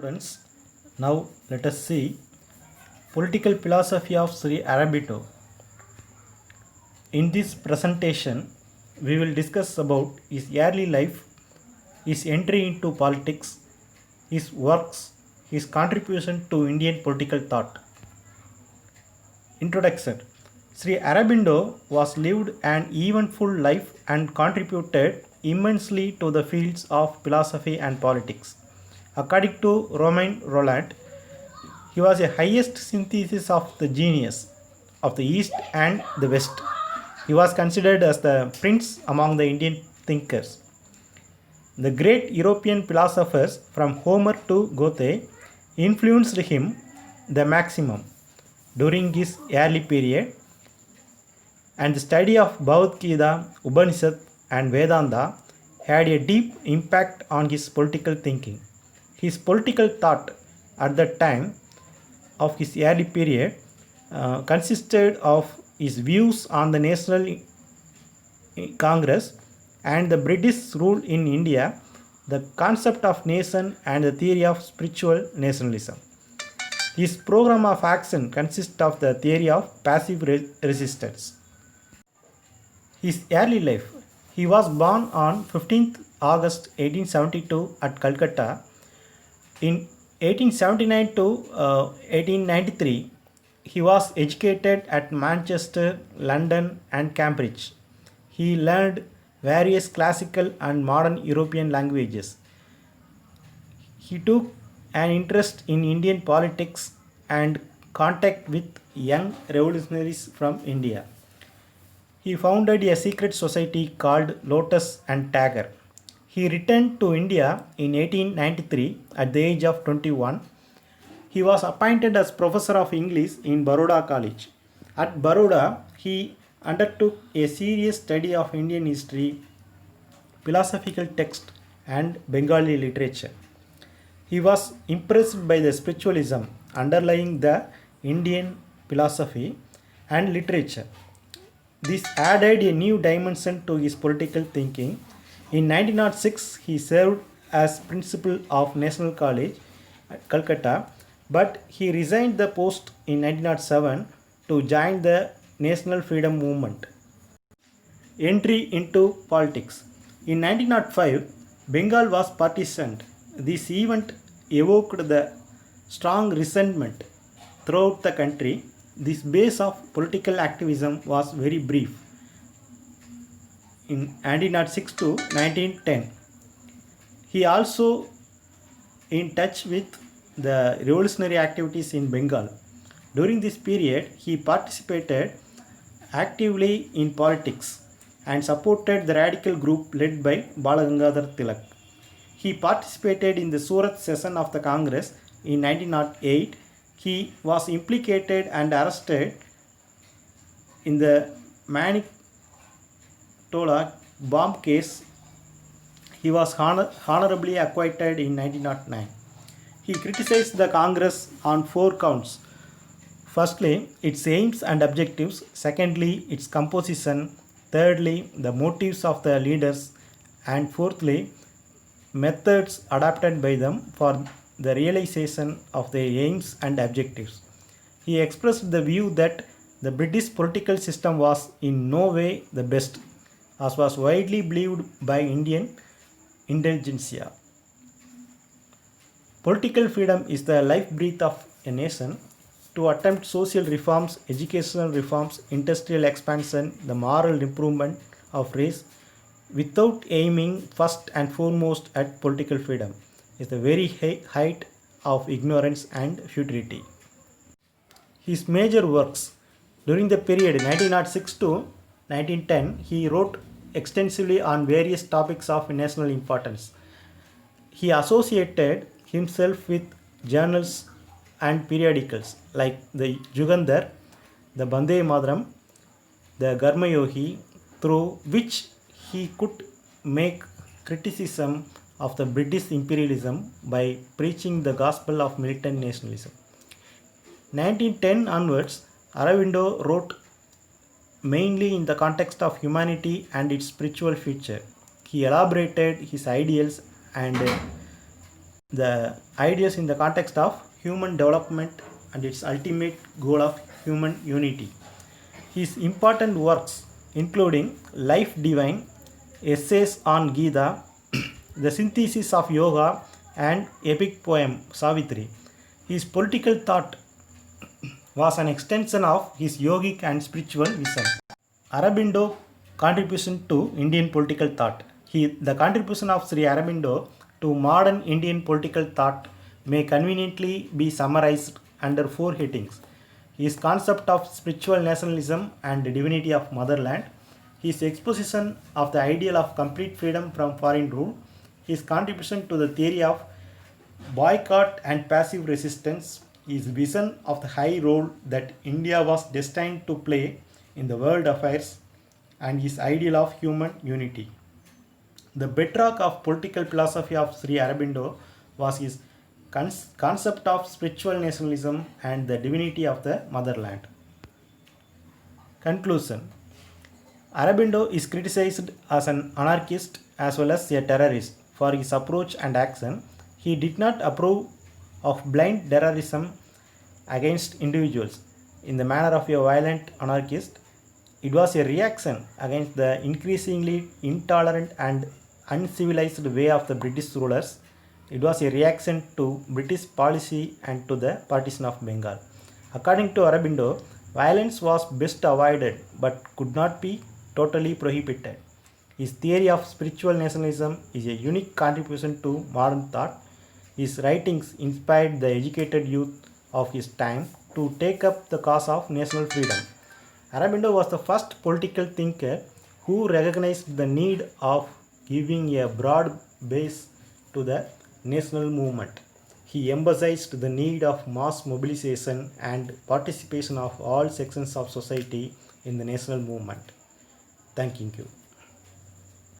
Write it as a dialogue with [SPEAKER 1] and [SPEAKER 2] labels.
[SPEAKER 1] Friends, now let us see political philosophy of Sri Aurobindo. In this presentation, we will discuss about his early life, his entry into politics, his works, his contribution to Indian political thought. Introduction. Sri Aurobindo was lived an eventful life and contributed immensely to the fields of philosophy and politics. According to Romain Rolland, he was a highest synthesis of the genius of the East and the West. He was considered as the prince among the Indian thinkers. The great European philosophers from Homer to Goethe influenced him the maximum during his early period, and the study of Bhagavad Gita, Upanishad and Vedanta had a deep impact on his political thinking. His political thought at the time of his early period consisted of his views on the National Congress and the British rule in India, the concept of nation and the theory of spiritual nationalism. His program of action consists of the theory of passive resistance. His early life. He was born on 15th August 1872 at Calcutta. In 1879 to 1893, he was educated at Manchester, London and Cambridge. He learned various classical and modern European languages. He took an interest in Indian politics and contact with young revolutionaries from India. He founded a secret society called Lotus and Tagore. He returned to India in 1893 at the age of 21. He was appointed as professor of English in Baroda College. At Baroda, he undertook a serious study of Indian history, philosophical text and Bengali literature. He was impressed by the spiritualism underlying the Indian philosophy and literature. This added a new dimension to his political thinking. In 1906, he served as principal of National College at Calcutta, but he resigned the post in 1907 to join the National Freedom Movement. Entry into politics. In 1905, Bengal was partitioned. This event evoked the strong resentment throughout the country. This base of political activism was very brief. In 1906 to 1910, he also in touch with the revolutionary activities in Bengal. During this period, he participated actively in politics and supported the radical group led by Balagangadhar Tilak. He participated in the Surat session of the Congress in 1908. He was implicated and arrested in the Maniktola bomb case. He was honorably acquitted in 1909. He criticized the Congress on 4 counts. Firstly, its aims and objectives. Secondly, its composition. Thirdly, the motives of the leaders. And fourthly, methods adopted by them for the realization of their aims and objectives. He expressed the view that the British political system was in no way the best, as was widely believed by Indian intelligentsia. Political freedom is the life-breath of a nation. To attempt social reforms, educational reforms, industrial expansion, the moral improvement of race, without aiming first and foremost at political freedom, is the very height of ignorance and futility. His major works. During the period 1906 to 1910, he wrote extensively on various topics of national importance. He associated himself with journals and periodicals like the Jugandhar, the Bande Mataram, the Garmayogi, through which he could make criticism of the British imperialism by preaching the gospel of militant nationalism. 1910 onwards, Aurobindo wrote mainly in the context of humanity and its spiritual future. He elaborated his ideals and the ideas in the context of human development and its ultimate goal of human unity. His important works, including Life Divine, essays on Gita, the synthesis of yoga, and epic poem Savitri. His political thought was an extension of his yogic and spiritual vision. Aurobindo contribution to Indian political thought. The contribution of Sri Aurobindo to modern Indian political thought may conveniently be summarized under four headings: his concept of spiritual nationalism and divinity of motherland, his exposition of the ideal of complete freedom from foreign rule, his contribution to the theory of boycott and passive resistance, his vision of the high role that India was destined to play in the world affairs, and his ideal of human unity. The bedrock of political philosophy of Sri Aurobindo was his concept of spiritual nationalism and the divinity of the motherland. Conclusion. Aurobindo is criticized as an anarchist as well as a terrorist for his approach and action. He did not approve of blind terrorism against individuals in the manner of a violent anarchist. It was a reaction against the increasingly intolerant and uncivilized way of the British rulers. It was a reaction to British policy and to the partition of Bengal. According to Aurobindo, violence was best avoided but could not be totally prohibited. His theory of spiritual nationalism is a unique contribution to modern thought. His writings inspired the educated youth of his time to take up the cause of national freedom. Aurobindo was the first political thinker who recognized the need of giving a broad base to the national movement. He emphasized the need of mass mobilization and participation of all sections of society in the national movement. Thank you.